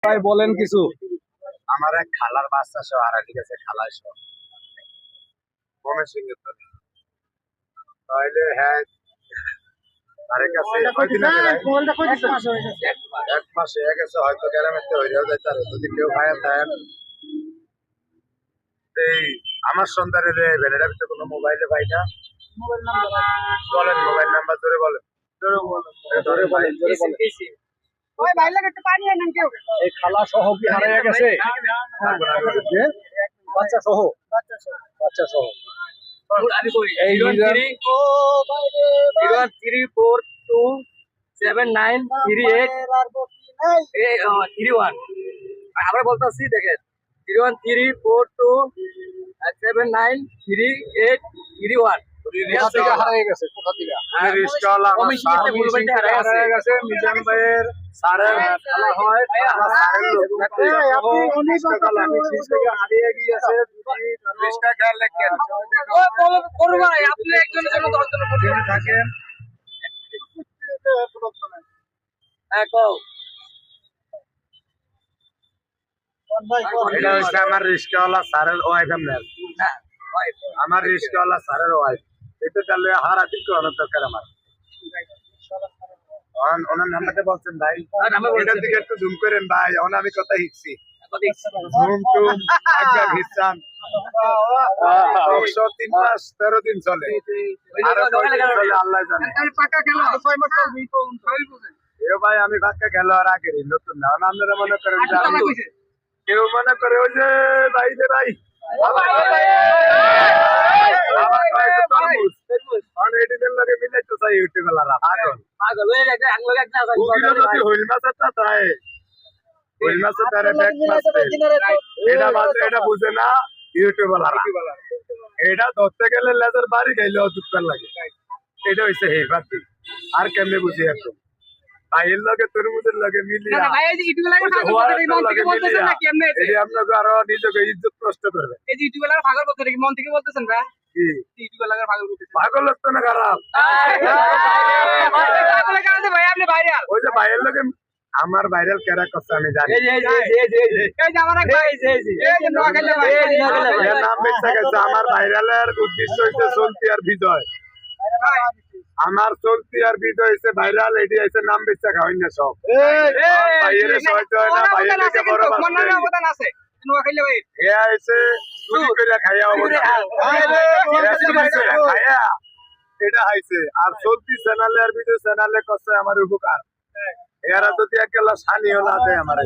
ভাই বলেন কিছু। আমার এক খালার বাচ্চা সহ আর ঠিক আছে খালার সহ মনের সঙ্গে তো তাইলে হ্যাঁ তার কাছে কয়দিন আগে ভাই? এক মাসে হয়ে গেছে হয়তো গ্রামের তো হইলেও যাইতে পারে যদি কেউ ভাইয়া দেন এই আমার সন্তানের ভ্যানেটার ভিতরে কোনো মোবাইলে পাই না বলেন মোবাইল নাম্বার ধরে বলেন ধরে বলেন এই খালা সহ কি হারিয়ে গেছে? বাচ্চা সহ বাচ্চা সহ এই 01427938331 আমরা বলতেছি দেখেন 01427938331 কোথা থেকে হারিয়ে গেছে? কোথা থেকে রিস্কওয়ালা আমার হারিয়ে গেছে? মিজান ভাইয়ের স্যারের খালা হয়, স্যারের লোক নাকি? আমি সেই থেকে হারিয়ে গিয়েছে। রিস্কা খেয়াল রাখেন আপনি একজনের জন্য 10 জনের প্রতি থাকেন এটা হচ্ছে আমার রিস্কাওয়ালা স্যারের ওয়াইফ আমার রিস্কাওয়ালা স্যারের ওয়াইফ এটা তাহলে হারা দিন করানোর দরকার আমার ওনার নাম্বারটা বলছেন ভাই এটার দিকে একটু জুম করেন ভাই এখন আমি কথা হিচ্ছি জুম টুম আজ্ঞা হিচ্ছান 3 মাস 13 দিন চলে আরো কয়দিন চলে আল্লাহ জানে এ ভাই আমি পাক্কা খেলোয়াড় আগে নতুন না আপনারা মনে করেন যে কেউ মনে করে ওই যে ভাই রে ভাই এটা বুঝে না ইউটিউবাররা এটা ধরতে গেলে লেজার বাড়ি গাইলে অযুক্তার লাগে এটা হচ্ছে হে পার্টি আর কেমনে বুঝি একদম ভাইয়ের লগে তরমুজের লগে মিলিয়ে আপনাকে আরো নিজেকে ইজ্জত নষ্ট করবে পাগল হতো না খারাপ ওই যে ভাইয়ের লগে আমার ভাইরাল কেরা করছে আমি জানি নাম বেঁচে গেছে আমার ভাইরালের উদ্দেশ্য হচ্ছে চলতি আর বিজয় আমার চলতি আর বিজয় হচ্ছে ভাইরাল এটি হচ্ছে নাম বেঁচে খাওয়াই না সব ভাইয়ের সহ্য হয় না ভাইয়ের থেকে বড় এটা হয়েছে আর চলতি চ্যানেলে আর বিজয় চ্যানেলে করছে আমার উপকার এরা যদি একেলা সানিও না দেয় আমার